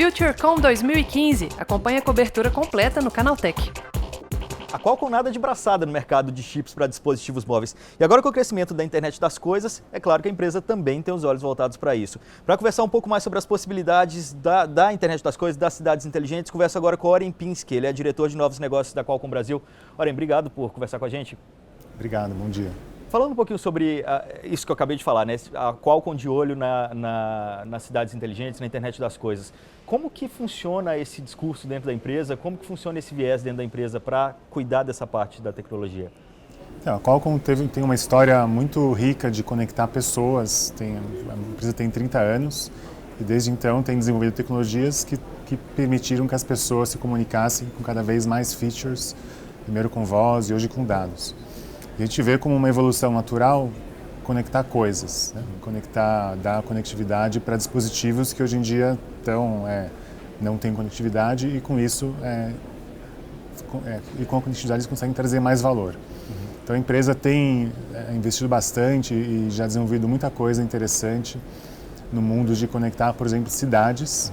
FutureCon 2015. Acompanhe a cobertura completa no Canaltech. A Qualcomm nada de braçada no mercado de chips para dispositivos móveis. E agora com o crescimento da internet das coisas, é claro que a empresa também tem os olhos voltados para isso. Para conversar um pouco mais sobre as possibilidades da internet das coisas, das cidades inteligentes, converso agora com o Oren Pinsky, ele é diretor de novos negócios da Qualcomm Brasil. Oren, obrigado por conversar com a gente. Obrigado, bom dia. Falando um pouquinho sobre isso que eu acabei de falar, né? A Qualcomm de olho nas cidades inteligentes, na internet das coisas. Como que funciona esse discurso dentro da empresa? Como que funciona esse viés dentro da empresa para cuidar dessa parte da tecnologia? A Qualcomm tem uma história muito rica de conectar pessoas. A empresa tem 30 anos e desde então tem desenvolvido tecnologias que permitiram que as pessoas se comunicassem com cada vez mais features, primeiro com voz e hoje com dados. E a gente vê como uma evolução natural conectar coisas, né? Dar conectividade para dispositivos que hoje em dia não têm conectividade e com isso, com a conectividade eles conseguem trazer mais valor. Então a empresa tem investido bastante e já desenvolvido muita coisa interessante no mundo de conectar, por exemplo, cidades,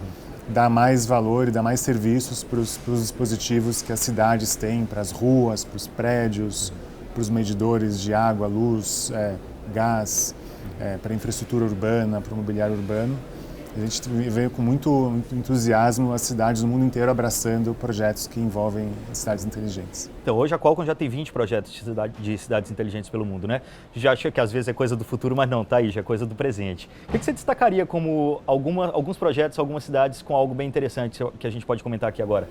dar mais valor e dar mais serviços para os dispositivos que as cidades têm, para as ruas, para os prédios, para os medidores de água, luz, gás, para a infraestrutura urbana, para o mobiliário urbano. A gente veio com muito entusiasmo as cidades do mundo inteiro abraçando projetos que envolvem cidades inteligentes. Então, hoje a Qualcomm já tem 20 projetos de cidades inteligentes pelo mundo, né? Já acha que às vezes é coisa do futuro, mas não, tá aí, já é coisa do presente. O que você destacaria como alguns projetos, algumas cidades com algo bem interessante que a gente pode comentar aqui agora?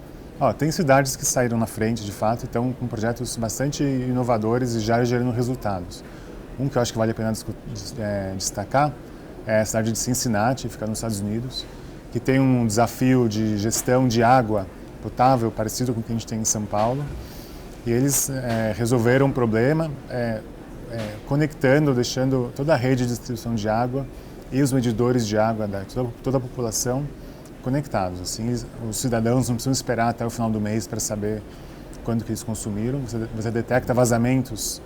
Tem cidades que saíram na frente, de fato, e estão com projetos bastante inovadores e já gerando resultados. Um que eu acho que vale a pena destacar é a cidade de Cincinnati, fica nos Estados Unidos, que tem um desafio de gestão de água potável parecido com o que a gente tem em São Paulo. E eles resolveram um problema conectando, deixando toda a rede de distribuição de água e os medidores de água de toda a população conectados. Assim, os cidadãos não precisam esperar até o final do mês para saber quanto que eles consumiram. Você detecta vazamentos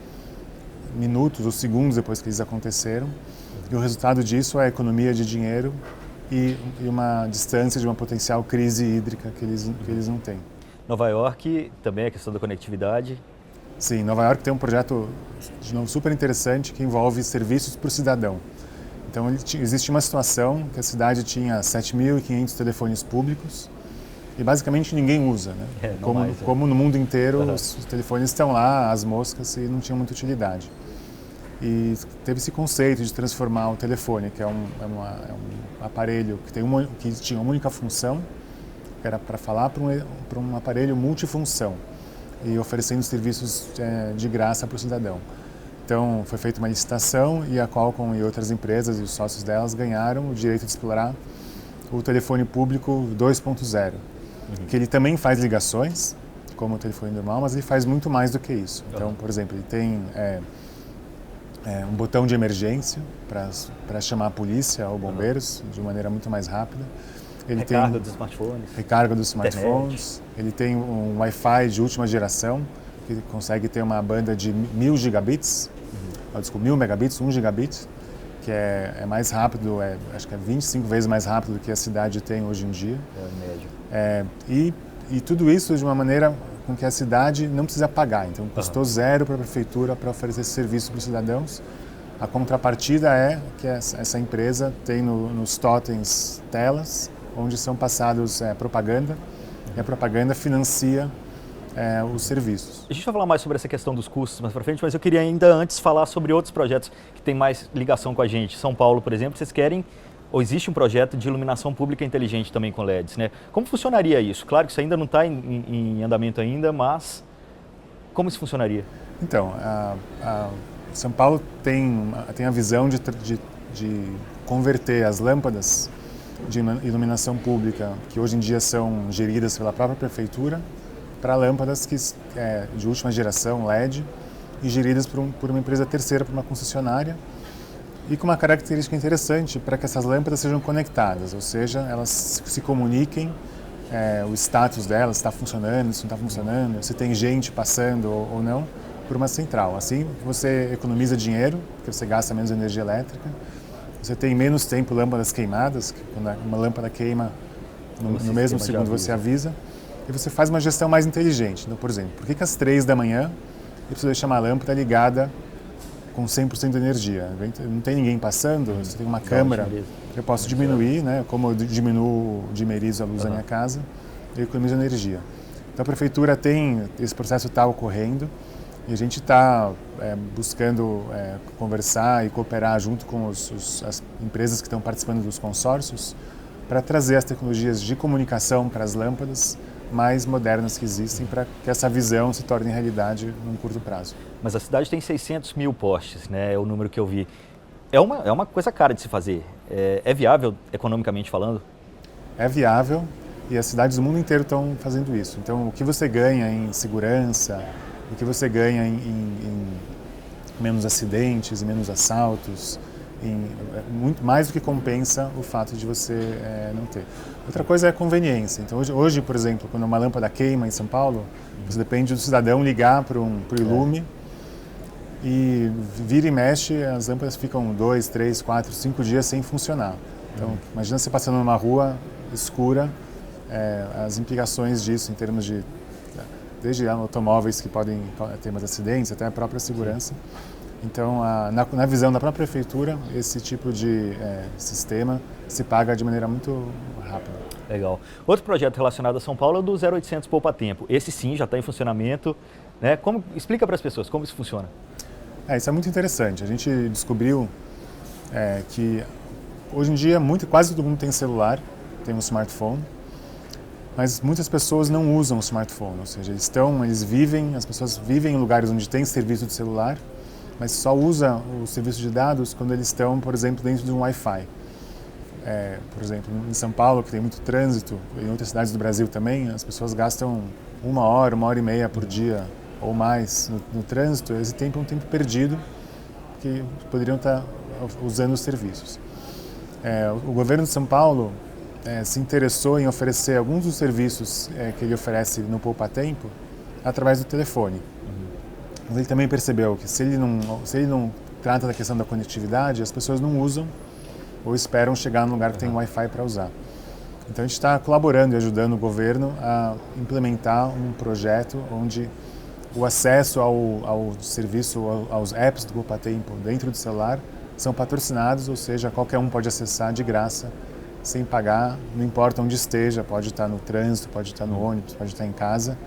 minutos ou segundos depois que eles aconteceram. E o resultado disso é a economia de dinheiro e uma distância de uma potencial crise hídrica que eles não têm. Nova York, também a questão da conectividade. Sim, Nova York tem um projeto de novo super interessante que envolve serviços para o cidadão. Então, existe uma situação que a cidade tinha 7.500 telefones públicos e basicamente ninguém usa, né? Como no mundo inteiro, os telefones estão lá, as moscas, e não tinham muita utilidade. E teve esse conceito de transformar o telefone, que é um aparelho que tinha uma única função, que era para falar, para um aparelho multifunção e oferecendo serviços de graça para o cidadão. Então, foi feita uma licitação e a Qualcomm e outras empresas e os sócios delas ganharam o direito de explorar o telefone público 2.0, que ele também faz ligações, como o telefone normal, mas ele faz muito mais do que isso. Então, por exemplo, ele tem um botão de emergência para chamar a polícia ou bombeiros de maneira muito mais rápida. Ele recarga dos smartphones. Recarga dos smartphones. Ele tem um Wi-Fi de última geração, que consegue ter uma banda de 1.000 gigabits, 1.000 megabits, 1 gigabit, que é mais rápido, acho que é 25 vezes mais rápido do que a cidade tem hoje em dia. Médio. E tudo isso de uma maneira com que a cidade não precisa pagar. Então, custou zero para a prefeitura para oferecer esse serviço para os cidadãos. A contrapartida é que essa empresa tem nos totens telas, onde são passados propaganda, e a propaganda financia os serviços. A gente vai falar mais sobre essa questão dos custos mais para frente, mas eu queria ainda antes falar sobre outros projetos que têm mais ligação com a gente. São Paulo, por exemplo, vocês querem, ou existe um projeto de iluminação pública inteligente também com LEDs, né? Como funcionaria isso? Claro que isso ainda não está em andamento ainda, mas como isso funcionaria? Então, São Paulo tem a visão de converter as lâmpadas de iluminação pública, que hoje em dia são geridas pela própria prefeitura, para lâmpadas de última geração, LED, e geridas por uma empresa terceira, por uma concessionária, e com uma característica interessante para que essas lâmpadas sejam conectadas, ou seja, elas se comuniquem, o status delas, se está funcionando, se não está funcionando, se tem gente passando ou não, por uma central. Assim você economiza dinheiro, porque você gasta menos energia elétrica, você tem menos tempo lâmpadas queimadas, que quando uma lâmpada queima, no mesmo segundo você avisa, e você faz uma gestão mais inteligente. Então, por exemplo, por que às 3 da manhã eu preciso deixar uma lâmpada ligada com 100% de energia? Não tem ninguém passando, você tem uma câmera, eu posso diminuir, né? Como eu dimerizo a luz da minha casa, eu economizo energia. Então a prefeitura tem, esse processo está ocorrendo, e a gente está buscando conversar e cooperar junto com as empresas que estão participando dos consórcios para trazer as tecnologias de comunicação para as lâmpadas mais modernas que existem, para que essa visão se torne realidade num curto prazo. Mas a cidade tem 600 mil postes, né? É o número que eu vi. É uma coisa cara de se fazer. É viável, economicamente falando? É viável, e as cidades do mundo inteiro estão fazendo isso. Então, o que você ganha em segurança, o que você ganha em menos acidentes, em menos assaltos, muito mais do que compensa o fato de você não ter. Outra coisa é a conveniência. Então, hoje, por exemplo, quando uma lâmpada queima em São Paulo, você depende do cidadão ligar para o Ilume, e vira e mexe, as lâmpadas ficam 2, 3, 4, 5 dias sem funcionar. Então, imagina você passando numa rua escura, as implicações disso em termos de desde automóveis que podem ter mais acidentes, até a própria segurança. Então, na visão da própria prefeitura, esse tipo de sistema se paga de maneira muito rápida. Legal. Outro projeto relacionado a São Paulo é o do 0800 Poupa Tempo. Esse sim já está em funcionamento, né? Explica para as pessoas como isso funciona. Isso é muito interessante. A gente descobriu que hoje em dia quase todo mundo tem celular, tem um smartphone, mas muitas pessoas não usam o smartphone, ou seja, as pessoas vivem em lugares onde tem serviço de celular, mas só usa o serviço de dados quando eles estão, por exemplo, dentro de um Wi-Fi. Por exemplo, em São Paulo, que tem muito trânsito, em outras cidades do Brasil também, as pessoas gastam 1 hora e meia por dia ou mais no trânsito. Esse tempo é um tempo perdido que poderiam estar usando os serviços. O governo de São Paulo se interessou em oferecer alguns dos serviços que ele oferece no Poupa Tempo através do telefone. Mas ele também percebeu que se ele não trata da questão da conectividade, as pessoas não usam ou esperam chegar num lugar que tem Wi-Fi para usar. Então a gente está colaborando e ajudando o governo a implementar um projeto onde o acesso ao serviço, aos apps do Poupa Tempo dentro do celular são patrocinados, ou seja, qualquer um pode acessar de graça, sem pagar, não importa onde esteja, pode estar no trânsito, pode estar no ônibus, pode estar em casa,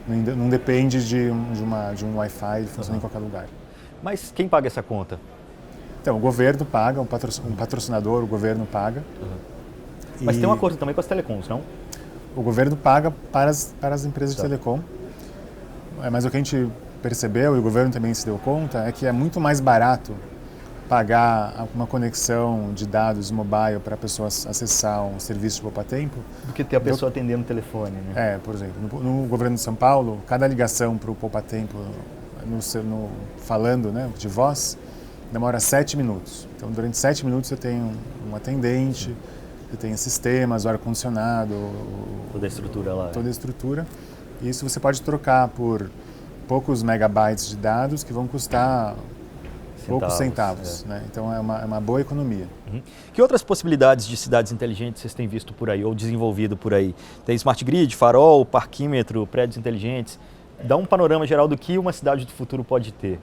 não depende de um Wi-Fi, ele funciona em qualquer lugar. Mas quem paga essa conta? Então, o governo paga, um patrocinador, o governo paga. Mas tem um acordo também com as telecoms, não? O governo paga para as empresas de telecom, mas o que a gente percebeu, e o governo também se deu conta, é que é muito mais barato pagar uma conexão de dados mobile para a pessoa acessar um serviço de Poupa Tempo do que ter a pessoa atendendo o telefone, né? Por exemplo, no governo de São Paulo, cada ligação para o Poupa Tempo, falando, né, de voz, demora 7 minutos. Então, durante 7 minutos você tem um atendente, você tem sistemas, o ar-condicionado, toda a estrutura lá. Toda a estrutura. E isso você pode trocar por poucos megabytes de dados que vão custar poucos centavos, né? Então é uma boa economia. Que outras possibilidades de cidades inteligentes vocês têm visto por aí ou desenvolvido por aí? Tem smart grid, farol, parquímetro, prédios inteligentes. Dá um panorama geral do que uma cidade do futuro pode ter.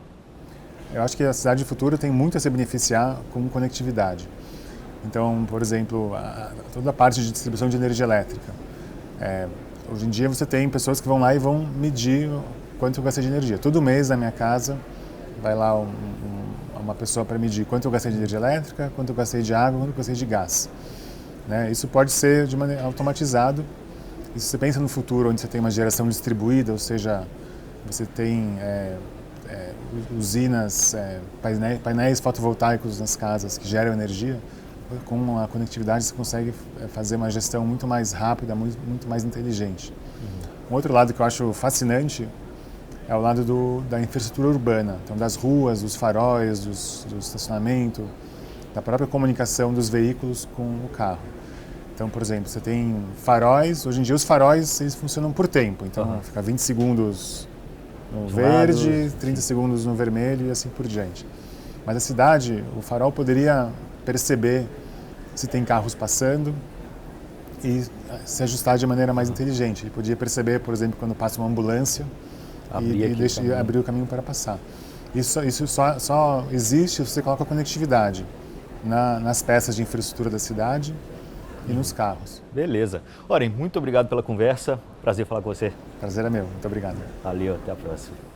Eu acho que a cidade do futuro tem muito a se beneficiar com conectividade. Então, por exemplo, toda a parte de distribuição de energia elétrica. Hoje em dia você tem pessoas que vão lá e vão medir quanto eu gastei de energia. Todo mês na minha casa vai lá uma pessoa para medir quanto eu gastei de energia elétrica, quanto eu gastei de água, quanto eu gastei de gás. Né? Isso pode ser de maneira automatizado. E se você pensa no futuro onde você tem uma geração distribuída, ou seja, você tem usinas, painéis fotovoltaicos nas casas que geram energia, com a conectividade você consegue fazer uma gestão muito mais rápida, muito mais inteligente. Um outro lado que eu acho fascinante é o lado da infraestrutura urbana, então das ruas, dos faróis, do estacionamento, da própria comunicação dos veículos com o carro. Então, por exemplo, você tem faróis, hoje em dia os faróis eles funcionam por tempo, então fica 20 segundos no verde, 30 segundos no vermelho e assim por diante. Mas a cidade, o farol poderia perceber se tem carros passando e se ajustar de maneira mais inteligente. Ele podia perceber, por exemplo, quando passa uma ambulância e abrir o caminho para passar. Isso só existe se você coloca conectividade nas peças de infraestrutura da cidade e nos carros. Beleza. Oren, muito obrigado pela conversa. Prazer falar com você. Prazer é meu. Muito obrigado. Valeu, até a próxima.